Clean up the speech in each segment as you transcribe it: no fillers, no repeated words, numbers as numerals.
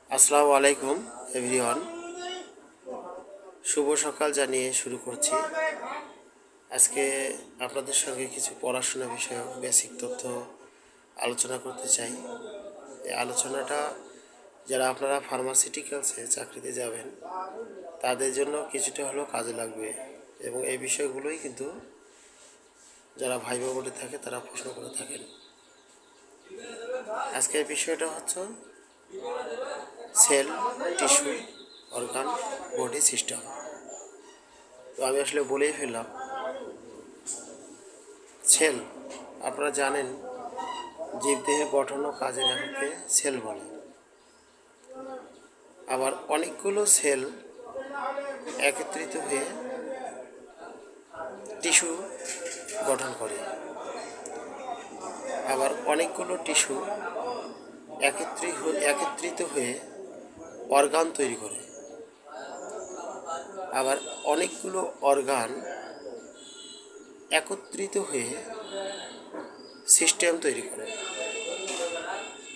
আসসালামু আলাইকুম এভরিওয়ান। শুভ সকাল জানিয়ে শুরু করছি। আজকে আপনাদের সঙ্গে কিছু পড়াশোনা বিষয়ক বেসিক তথ্য আলোচনা করতে চাই। এই আলোচনাটা যারা আপনারা ফার্মাসিউটিক্যালসে চাকরিতে যাবেন তাদের জন্য কিছুটা হলেও কাজে লাগবে, এবং এই বিষয়গুলোই কিন্তু যারা ভাইবা বোর্ডে থাকে তারা প্রশ্ন করে থাকেন। আজকের বিষয়টা হচ্ছে cell, tissue, organ, body system. তো আমি আসলে বলেই ফেললাম। সেল, আপনারা জানেন জীবদেহের গঠন ও কাজের এককে সেল বলে। আবার অনেকগুলো সেল একত্রিত হয়ে টিস্যু গঠন করে। আবার অনেকগুলো টিস্যু একত্রিত হয়ে অর্গান তৈরি করে। আবার অনেকগুলো অর্গান একত্রিত হয়ে সিস্টেম তৈরি করে।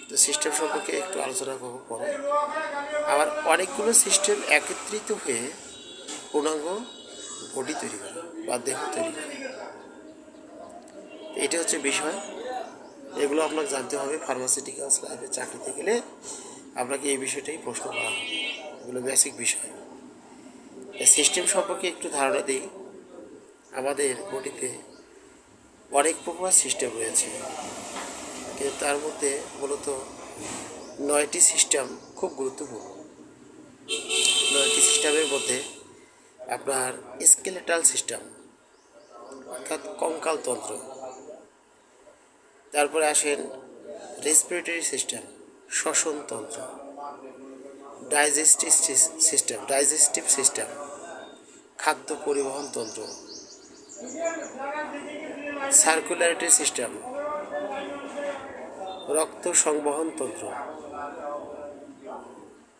তো সিস্টেম সম্পর্কে একটু আলোচনা করবো পরে। আবার অনেকগুলো সিস্টেম একত্রিত হয়ে পূর্ণাঙ্গ বডি তৈরি করে বা দেহ তৈরি করে। এটা হচ্ছে বিষয়। এগুলো আপনাকে জানতে হবে। ফার্মাসিউটিক্যালস লাইফে চাকরিতে গেলে আপনাকে এই বিষয়টাই প্রশ্ন করা হবে। এগুলো বেসিক বিষয়। সিস্টেম সম্পর্কে একটু ধারণা দিই। আমাদের বডিতে অনেক প্রকার সিস্টেম রয়েছে, কিন্তু তার মধ্যে মূলত 9টি সিস্টেম খুব গুরুত্বপূর্ণ। 9টি সিস্টেমের মধ্যে আপনার স্কেলেটাল সিস্টেম অর্থাৎ কঙ্কাল তন্ত্র, তারপরে আসেন রেসপিরেটরি সিস্টেম শ্বসন তন্ত্র, ডাইজেস্টিভ সিস্টেম খাদ্য পরিবহন তন্ত্র, সার্কুলারিটি সিস্টেম রক্ত সংবহন তন্ত্র,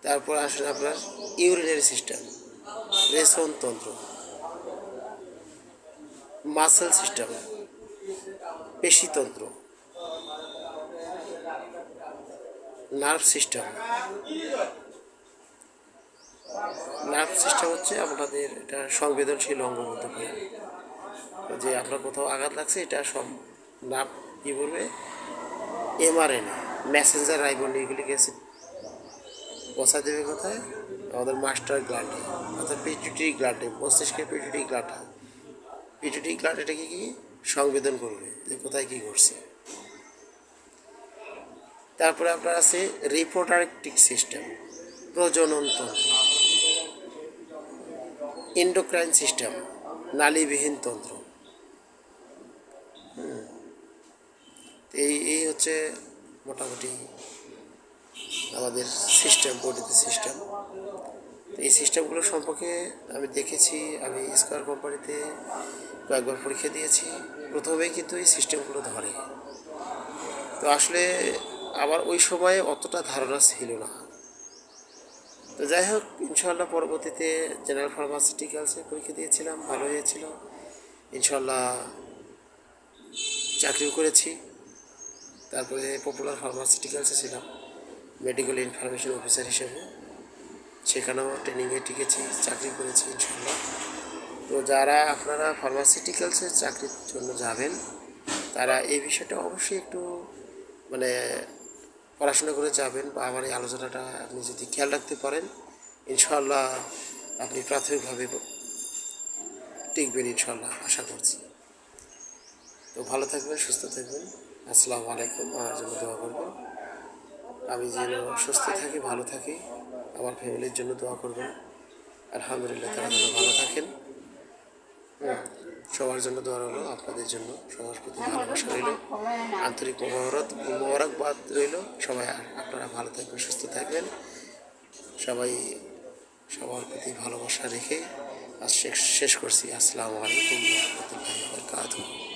তারপর আসেন আপনার ইউরিনারি সিস্টেম রেশন তন্ত্র, মাসেল সিস্টেম পেশিতন্ত্র, নার্ভ সিস্টেম হচ্ছে আপনাদের এটা সংবেদনশীল অঙ্গ বলতে পারে। যে আপনার কোথাও আঘাত লাগছে, এটা সব নার্ভ কী বলবে, এমআরএনএ মেসেঞ্জার রাইবোনিউক্লিক অ্যাসিড পৌঁছা দেবে কোথায়, আমাদের মাস্টার গ্ল্যান্ডে অর্থাৎ পিটুইটারি গ্ল্যান্ডে, মস্তিষ্কের পিটুইটারি গ্ল্যান্ড এটাকে কি সংবেদন করবে যে কোথায় কী ঘটছে। তারপরে আপনার আছে রিপ্রোডাক্টিভ সিস্টেম প্রজনন তন্ত্র, এন্ডোক্রাইন সিস্টেম নালীবিহীন তন্ত্র। এই হচ্ছে মোটামুটি আমাদের সিস্টেম, বডিতে সিস্টেম। এই সিস্টেমগুলো সম্পর্কে আমি দেখেছি। আমি স্কয়ার কোম্পানিতে কয়েকবার পরীক্ষা দিয়েছি। প্রথমেই কিন্তু এই সিস্টেমগুলো ধরে। তো আসলে আমার ওই সময়ে অতটা ধারণা ছিল না। তো যাই হোক, ইনশাল্লাহ পরবর্তীতে জেনারেল ফার্মাসিউটিক্যালসে পরীক্ষা দিয়েছিলাম, ভালো হয়েছিল। ইনশাল্লাহ চাকরিও করেছি। তারপরে পপুলার ফার্মাসিউটিক্যালসে ছিলাম মেডিকেল ইনফরমেশন অফিসার হিসেবে, সেখানেও ট্রেনিংয়ে টিকেছি, চাকরি করেছি ইনশাল্লাহ। তো যারা আপনারা ফার্মাসিউটিক্যালসে চাকরির জন্য যাবেন তারা এই বিষয়টা অবশ্যই একটু মানে পড়াশোনা করে যাবেন, বা আমার এই আলোচনাটা আপনি যদি খেয়াল রাখতে পারেন ইনশাল্লাহ আপনি প্রাথমিকভাবে টিকবেন ইনশাল্লাহ, আশা করছি। তো ভালো থাকবেন, সুস্থ থাকবেন। আসসালামু আলাইকুম। আমার জন্য দোয়া করবেন, আমি যেন সুস্থ থাকি, ভালো থাকি। আমার ফ্যামিলির জন্য দোয়া করবেন। আলহামদুলিল্লাহ, তারা যেন ভালো থাকেন। সবার জন্য দোয়া রইল, আপনাদের জন্য সবার প্রতি ভালোবাসা রইল, আন্তরিক মোবারকবাদ রইল। সবাই আপনারা ভালো থাকবেন, সুস্থ থাকবেন। সবাই সবার প্রতি ভালোবাসা রেখে আজ শেষ করছি। আসসালামু আলাইকুম ওয়া রাহমাতুল্লাহি ওয়া বারাকাতুহু।